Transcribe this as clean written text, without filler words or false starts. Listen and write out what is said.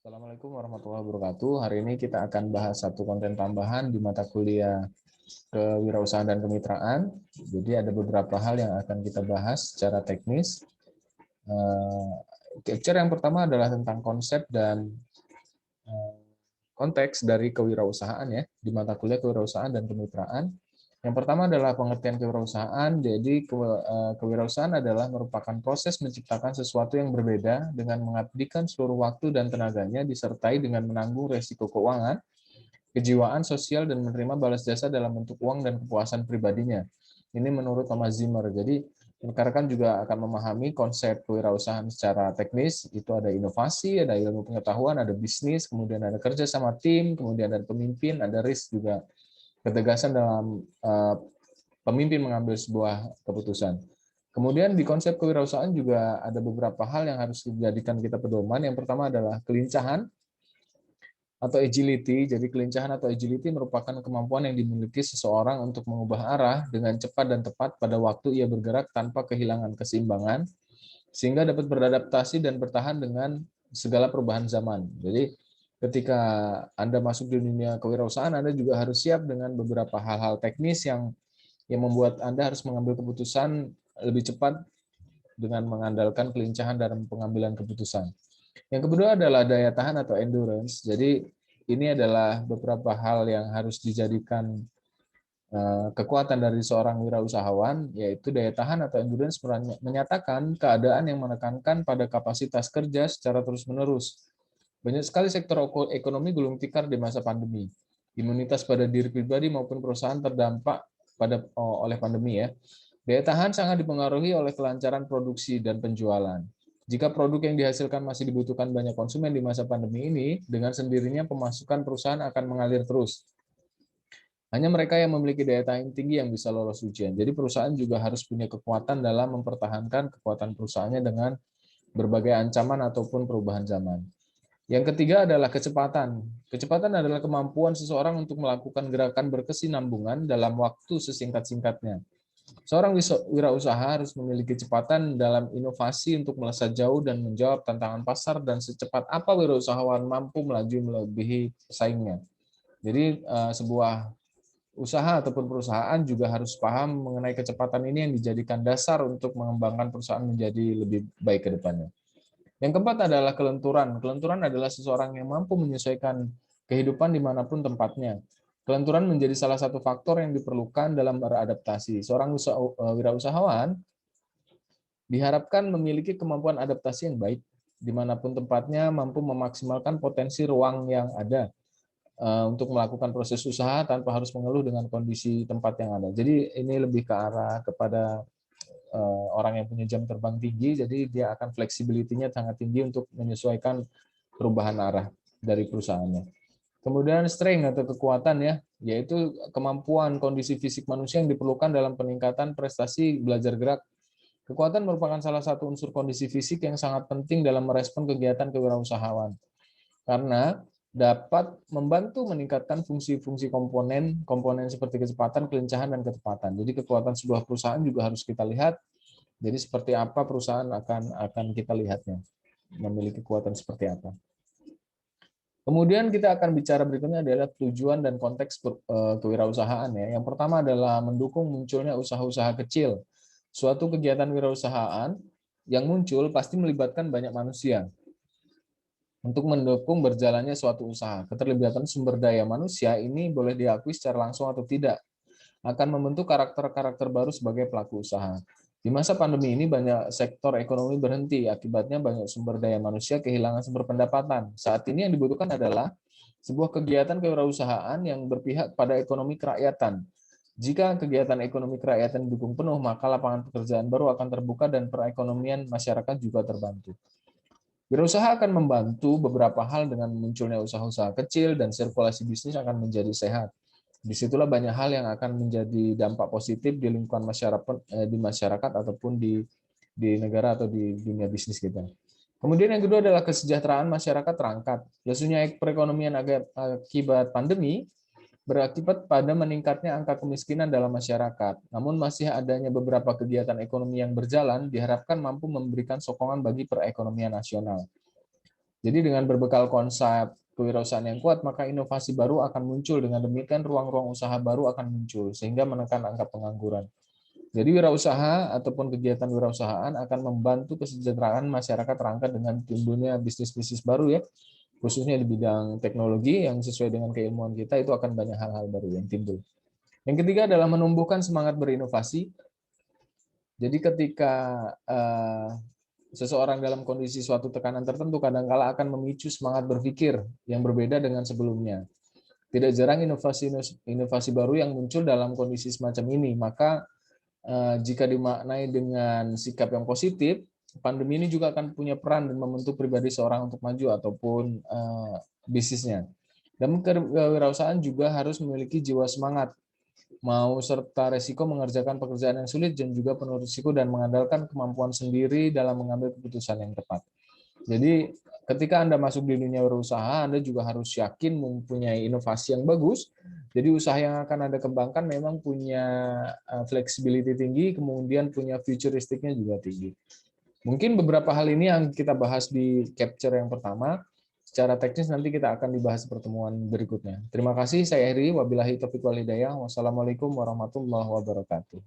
Assalamualaikum warahmatullahi wabarakatuh. Hari ini kita akan bahas satu konten tambahan di mata kuliah Kewirausahaan dan Kemitraan. Jadi ada beberapa hal yang akan kita bahas secara teknis. Capture yang pertama adalah tentang konsep dan konteks dari kewirausahaan ya di mata kuliah Kewirausahaan dan Kemitraan. Yang pertama adalah pengertian kewirausahaan. Jadi kewirausahaan adalah merupakan proses menciptakan sesuatu yang berbeda dengan mengabdikan seluruh waktu dan tenaganya disertai dengan menanggung resiko keuangan, kejiwaan, sosial, dan menerima balas jasa dalam bentuk uang dan kepuasan pribadinya. Ini menurut Thomas Zimmer. Jadi rekan-rekan juga akan memahami konsep kewirausahaan secara teknis. Itu ada inovasi, ada ilmu pengetahuan, ada bisnis, kemudian ada kerja sama tim, kemudian ada pemimpin, ada risk juga ketegasan dalam pemimpin mengambil sebuah keputusan. Kemudian di konsep kewirausahaan juga ada beberapa hal yang harus dijadikan kita pedoman. Yang pertama adalah kelincahan atau agility. Jadi kelincahan atau agility merupakan kemampuan yang dimiliki seseorang untuk mengubah arah dengan cepat dan tepat pada waktu ia bergerak tanpa kehilangan keseimbangan, sehingga dapat beradaptasi dan bertahan dengan segala perubahan zaman. Jadi ketika Anda masuk di dunia kewirausahaan, Anda juga harus siap dengan beberapa hal-hal teknis yang membuat Anda harus mengambil keputusan lebih cepat dengan mengandalkan kelincahan dalam pengambilan keputusan. Yang kedua adalah daya tahan atau endurance. Jadi ini adalah beberapa hal yang harus dijadikan kekuatan dari seorang wirausahawan, yaitu daya tahan atau endurance menyatakan keadaan yang menekankan pada kapasitas kerja secara terus-menerus. Banyak sekali sektor ekonomi gulung tikar di masa pandemi. Imunitas pada diri pribadi maupun perusahaan terdampak oleh pandemi ya. Daya tahan sangat dipengaruhi oleh kelancaran produksi dan penjualan. Jika produk yang dihasilkan masih dibutuhkan banyak konsumen di masa pandemi ini, dengan sendirinya pemasukan perusahaan akan mengalir terus. Hanya mereka yang memiliki daya tahan tinggi yang bisa lolos ujian. Jadi perusahaan juga harus punya kekuatan dalam mempertahankan kekuatan perusahaannya dengan berbagai ancaman ataupun perubahan zaman. Yang ketiga adalah kecepatan. Kecepatan adalah kemampuan seseorang untuk melakukan gerakan berkesinambungan dalam waktu sesingkat-singkatnya. Seorang wirausaha harus memiliki kecepatan dalam inovasi untuk melesat jauh dan menjawab tantangan pasar, dan secepat apa wirausahawan mampu melaju melebihi pesaingnya. Jadi sebuah usaha ataupun perusahaan juga harus paham mengenai kecepatan ini yang dijadikan dasar untuk mengembangkan perusahaan menjadi lebih baik ke depannya. Yang keempat adalah kelenturan. Kelenturan adalah seseorang yang mampu menyesuaikan kehidupan dimanapun tempatnya. Kelenturan menjadi salah satu faktor yang diperlukan dalam beradaptasi. Seorang wirausahawan diharapkan memiliki kemampuan adaptasi yang baik dimanapun tempatnya, mampu memaksimalkan potensi ruang yang ada untuk melakukan proses usaha tanpa harus mengeluh dengan kondisi tempat yang ada. Jadi ini lebih ke arah kepada orang yang punya jam terbang tinggi, jadi dia akan fleksibilitinya sangat tinggi untuk menyesuaikan perubahan arah dari perusahaannya. Kemudian strength atau kekuatan ya, yaitu kemampuan kondisi fisik manusia yang diperlukan dalam peningkatan prestasi belajar gerak. Kekuatan merupakan salah satu unsur kondisi fisik yang sangat penting dalam merespon kegiatan kewirausahaan, karena dapat membantu meningkatkan fungsi-fungsi komponen seperti kecepatan, kelincahan, dan ketepatan. Jadi kekuatan sebuah perusahaan juga harus kita lihat. Jadi seperti apa perusahaan akan kita lihatnya, memiliki kekuatan seperti apa. Kemudian kita akan bicara berikutnya adalah tujuan dan konteks kewirausahaan ya. Yang pertama adalah mendukung munculnya usaha-usaha kecil. Suatu kegiatan wirausahaan yang muncul pasti melibatkan banyak manusia. Untuk mendukung berjalannya suatu usaha, keterlibatan sumber daya manusia ini boleh diakui secara langsung atau tidak, akan membentuk karakter-karakter baru sebagai pelaku usaha. Di masa pandemi ini banyak sektor ekonomi berhenti, akibatnya banyak sumber daya manusia kehilangan sumber pendapatan. Saat ini yang dibutuhkan adalah sebuah kegiatan kewirausahaan yang berpihak pada ekonomi kerakyatan. Jika kegiatan ekonomi kerakyatan didukung penuh, maka lapangan pekerjaan baru akan terbuka dan perekonomian masyarakat juga terbantu. Wirausaha akan membantu beberapa hal dengan munculnya usaha-usaha kecil dan sirkulasi bisnis akan menjadi sehat. Disitulah banyak hal yang akan menjadi dampak positif di lingkungan masyarakat ataupun di negara atau di dunia bisnis kita. Kemudian yang kedua adalah kesejahteraan masyarakat terangkat. Lesunya perekonomian akibat pandemi berakibat pada meningkatnya angka kemiskinan dalam masyarakat. Namun masih adanya beberapa kegiatan ekonomi yang berjalan diharapkan mampu memberikan sokongan bagi perekonomian nasional. Jadi dengan berbekal konsep kewirausahaan yang kuat, maka inovasi baru akan muncul. Dengan demikian ruang-ruang usaha baru akan muncul, sehingga menekan angka pengangguran. Jadi wirausaha ataupun kegiatan wirausahaan akan membantu kesejahteraan masyarakat terangkat dengan timbulnya bisnis-bisnis baru ya, khususnya di bidang teknologi yang sesuai dengan keilmuan kita, itu akan banyak hal-hal baru yang timbul. Yang ketiga adalah menumbuhkan semangat berinovasi. Jadi ketika seseorang dalam kondisi suatu tekanan tertentu, kadangkala akan memicu semangat berpikir yang berbeda dengan sebelumnya. Tidak jarang inovasi baru yang muncul dalam kondisi semacam ini. Maka jika dimaknai dengan sikap yang positif, pandemi ini juga akan punya peran dan membentuk pribadi seorang untuk maju ataupun bisnisnya. Dan kewirausahaan juga harus memiliki jiwa semangat, mau serta resiko mengerjakan pekerjaan yang sulit dan juga penuh risiko dan mengandalkan kemampuan sendiri dalam mengambil keputusan yang tepat. Jadi ketika Anda masuk di dunia berusaha, Anda juga harus yakin mempunyai inovasi yang bagus. Jadi usaha yang akan Anda kembangkan memang punya flexibility tinggi, kemudian punya futuristiknya juga tinggi. Mungkin beberapa hal ini yang kita bahas di capture yang pertama. Secara teknis nanti kita akan dibahas pertemuan berikutnya. Terima kasih, saya Heri. Wabillahi taufiq wal hidayah. Wassalamualaikum warahmatullahi wabarakatuh.